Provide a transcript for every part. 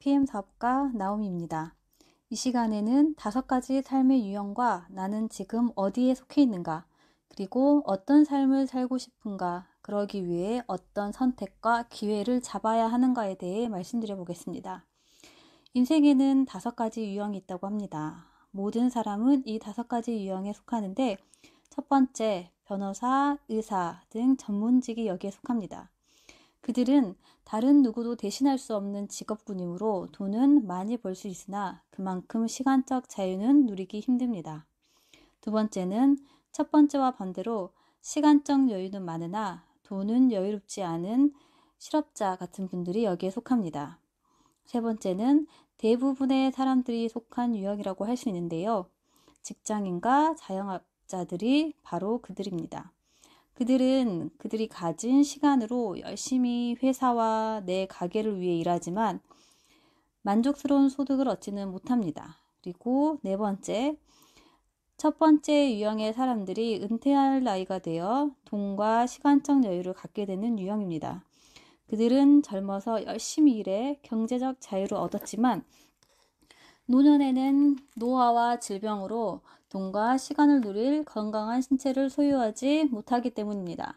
PM 사업가 나오미입니다. 이 시간에는 5가지 삶의 유형과 나는 지금 어디에 속해 있는가, 그리고 어떤 삶을 살고 싶은가, 그러기 위해 어떤 선택과 기회를 잡아야 하는가에 대해 말씀드려 보겠습니다. 인생에는 5가지 유형이 있다고 합니다. 모든 사람은 이 5가지 유형에 속하는데 첫 번째, 변호사, 의사 등 전문직이 여기에 속합니다. 그들은 다른 누구도 대신할 수 없는 직업군이므로 돈은 많이 벌 수 있으나 그만큼 시간적 자유는 누리기 힘듭니다. 두 번째는 첫 번째와 반대로 시간적 여유는 많으나 돈은 여유롭지 않은 실업자 같은 분들이 여기에 속합니다. 세 번째는 대부분의 사람들이 속한 유형이라고 할 수 있는데요. 직장인과 자영업자들이 바로 그들입니다. 그들은 그들이 가진 시간으로 열심히 회사와 내 가게를 위해 일하지만 만족스러운 소득을 얻지는 못합니다. 그리고 네 번째, 첫 번째 유형의 사람들이 은퇴할 나이가 되어 돈과 시간적 여유를 갖게 되는 유형입니다. 그들은 젊어서 열심히 일해 경제적 자유를 얻었지만 노년에는 노화와 질병으로 돈과 시간을 누릴 건강한 신체를 소유하지 못하기 때문입니다.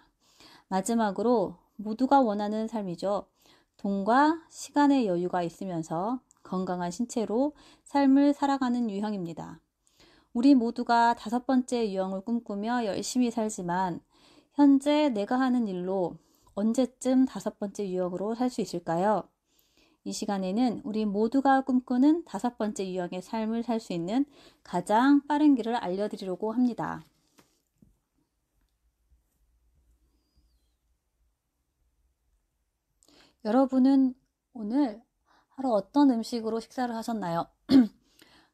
마지막으로 모두가 원하는 삶이죠. 돈과 시간의 여유가 있으면서 건강한 신체로 삶을 살아가는 유형입니다. 우리 모두가 5번째 유형을 꿈꾸며 열심히 살지만 현재 내가 하는 일로 언제쯤 5번째 유형으로 살 수 있을까요? 이 시간에는 우리 모두가 꿈꾸는 5번째 유형의 삶을 살 수 있는 가장 빠른 길을 알려드리려고 합니다. 여러분은 오늘 하루 어떤 음식으로 식사를 하셨나요?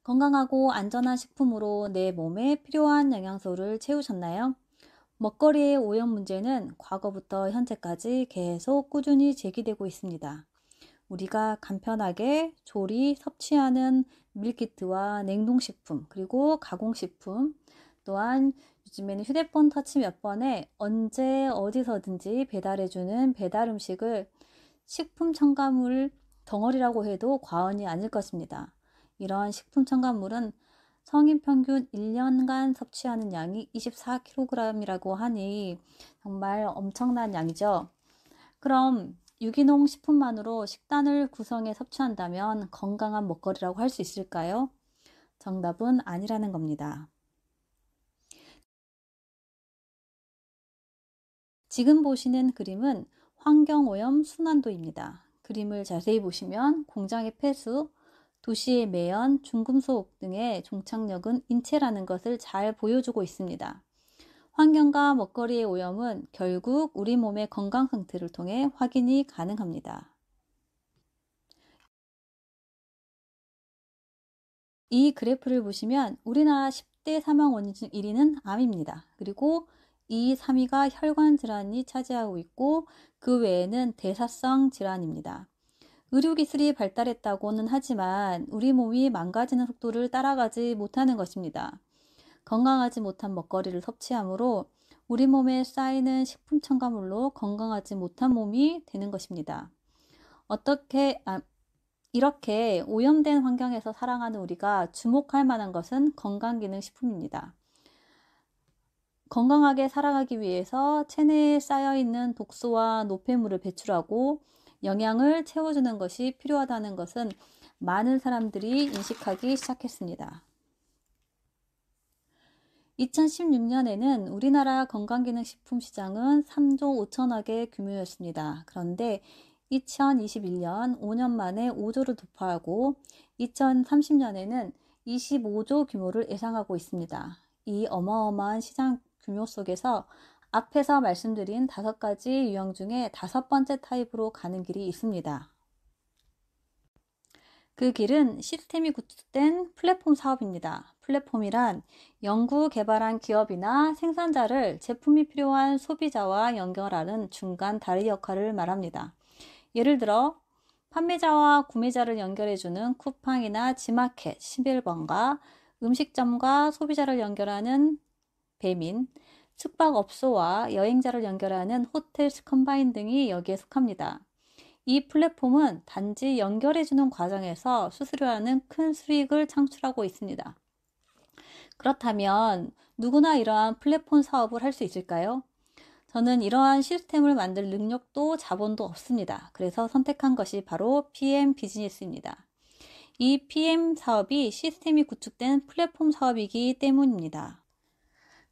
건강하고 안전한 식품으로 내 몸에 필요한 영양소를 채우셨나요? 먹거리의 오염 문제는 과거부터 현재까지 계속 꾸준히 제기되고 있습니다. 우리가 간편하게 조리, 섭취하는 밀키트와 냉동식품, 그리고 가공식품, 또한 요즘에는 휴대폰 터치 몇 번에 언제 어디서든지 배달해주는 배달 음식을 식품 첨가물 덩어리라고 해도 과언이 아닐 것입니다. 이러한 식품 첨가물은 성인 평균 1년간 섭취하는 양이 24kg이라고 하니 정말 엄청난 양이죠. 그럼 유기농 식품만으로 식단을 구성해 섭취한다면 건강한 먹거리라고 할 수 있을까요? 정답은 아니라는 겁니다. 지금 보시는 그림은 환경오염 순환도입니다. 그림을 자세히 보시면 공장의 폐수, 도시의 매연, 중금속 등의 종착역은 인체라는 것을 잘 보여주고 있습니다. 환경과 먹거리의 오염은 결국 우리 몸의 건강 상태를 통해 확인이 가능합니다. 이 그래프를 보시면 우리나라 10대 사망 원인 중 1위는 암입니다. 그리고 2, 3위가 혈관 질환이 차지하고 있고 그 외에는 대사성 질환입니다. 의료기술이 발달했다고는 하지만 우리 몸이 망가지는 속도를 따라가지 못하는 것입니다. 건강하지 못한 먹거리를 섭취하므로 우리 몸에 쌓이는 식품 첨가물로 건강하지 못한 몸이 되는 것입니다. 이렇게 오염된 환경에서 살아가는 우리가 주목할 만한 것은 건강기능식품입니다. 건강하게 살아가기 위해서 체내에 쌓여있는 독소와 노폐물을 배출하고 영양을 채워주는 것이 필요하다는 것은 많은 사람들이 인식하기 시작했습니다. 2016년에는 우리나라 건강기능식품 시장은 3조 5천억의 규모였습니다. 그런데 2021년 5년 만에 5조를 돌파하고 2030년에는 25조 규모를 예상하고 있습니다. 이 어마어마한 시장 규모 속에서 앞에서 말씀드린 5가지 유형 중에 5번째 타입으로 가는 길이 있습니다. 그 길은 시스템이 구축된 플랫폼 사업입니다. 플랫폼이란 연구 개발한 기업이나 생산자를 제품이 필요한 소비자와 연결하는 중간 다리 역할을 말합니다. 예를 들어 판매자와 구매자를 연결해주는 쿠팡이나 지마켓 11번가, 음식점과 소비자를 연결하는 배민, 숙박업소와 여행자를 연결하는 호텔 컴바인 등이 여기에 속합니다. 이 플랫폼은 단지 연결해주는 과정에서 수수료라는 큰 수익을 창출하고 있습니다. 그렇다면 누구나 이러한 플랫폼 사업을 할 수 있을까요? 저는 이러한 시스템을 만들 능력도 자본도 없습니다. 그래서 선택한 것이 바로 PM 비즈니스입니다. 이 PM 사업이 시스템이 구축된 플랫폼 사업이기 때문입니다.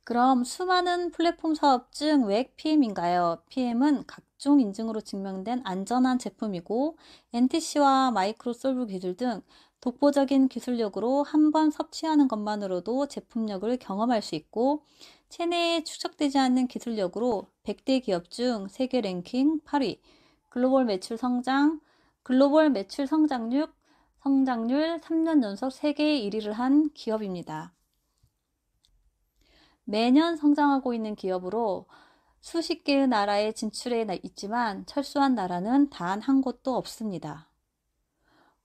그럼 수많은 플랫폼 사업 중 왜 PM인가요? PM은 각종 인증으로 증명된 안전한 제품이고 NTC와 마이크로솔브 기술 등 독보적인 기술력으로 한 번 섭취하는 것만으로도 제품력을 경험할 수 있고 체내에 축적되지 않는 기술력으로 100대 기업 중 세계 랭킹 8위, 글로벌 매출 성장률 3년 연속 세계 1위를 한 기업입니다. 매년 성장하고 있는 기업으로 수십 개의 나라에 진출해 있지만 철수한 나라는 단 한 곳도 없습니다.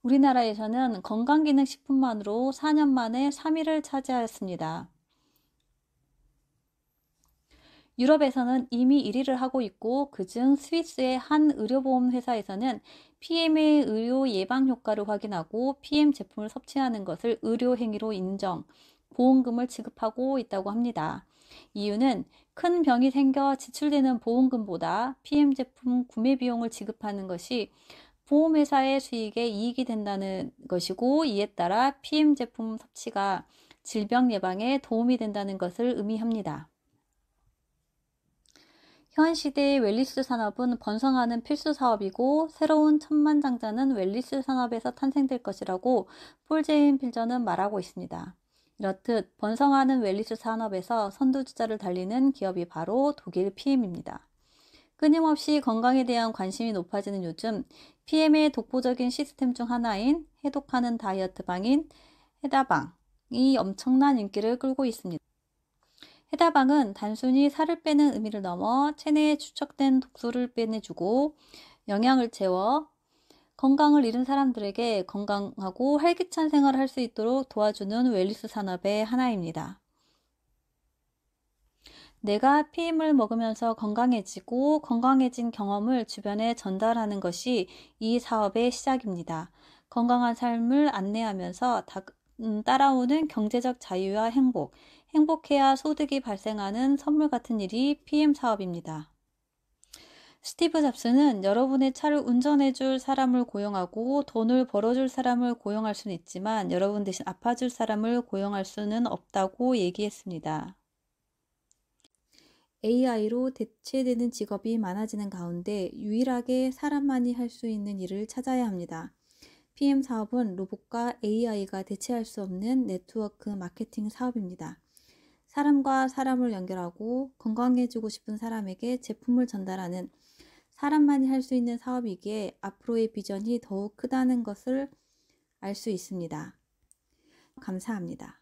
우리나라에서는 건강기능식품만으로 4년 만에 3위를 차지하였습니다. 유럽에서는 이미 1위를 하고 있고 그중 스위스의 한 의료보험 회사에서는 PM의 의료 예방 효과를 확인하고 PM 제품을 섭취하는 것을 의료행위로 인정, 보험금을 지급하고 있다고 합니다. 이유는 큰 병이 생겨 지출되는 보험금보다 PM 제품 구매 비용을 지급하는 것이 보험회사의 수익에 이익이 된다는 것이고 이에 따라 PM 제품 섭취가 질병 예방에 도움이 된다는 것을 의미합니다. 현 시대의 웰니스 산업은 번성하는 필수 사업이고 새로운 천만장자는 웰니스 산업에서 탄생될 것이라고 폴 제인 필저는 말하고 있습니다. 이렇듯 번성하는 웰니스 산업에서 선두주자를 달리는 기업이 바로 독일 PM입니다. 끊임없이 건강에 대한 관심이 높아지는 요즘 PM의 독보적인 시스템 중 하나인 해독하는 다이어트 방인 해다방이 엄청난 인기를 끌고 있습니다. 해다방은 단순히 살을 빼는 의미를 넘어 체내에 축적된 독소를 빼내주고 영양을 채워 건강을 잃은 사람들에게 건강하고 활기찬 생활을 할 수 있도록 도와주는 웰니스 산업의 하나입니다. 내가 PM을 먹으면서 건강해지고 건강해진 경험을 주변에 전달하는 것이 이 사업의 시작입니다. 건강한 삶을 안내하면서 따라오는 경제적 자유와 행복해야 소득이 발생하는 선물 같은 일이 PM 사업입니다. 스티브 잡스는 여러분의 차를 운전해줄 사람을 고용하고 돈을 벌어줄 사람을 고용할 수는 있지만 여러분 대신 아파줄 사람을 고용할 수는 없다고 얘기했습니다. AI로 대체되는 직업이 많아지는 가운데 유일하게 사람만이 할 수 있는 일을 찾아야 합니다. PM 사업은 로봇과 AI가 대체할 수 없는 네트워크 마케팅 사업입니다. 사람과 사람을 연결하고 건강해지고 싶은 사람에게 제품을 전달하는 사람만이 할 수 있는 사업이기에 앞으로의 비전이 더욱 크다는 것을 알 수 있습니다. 감사합니다.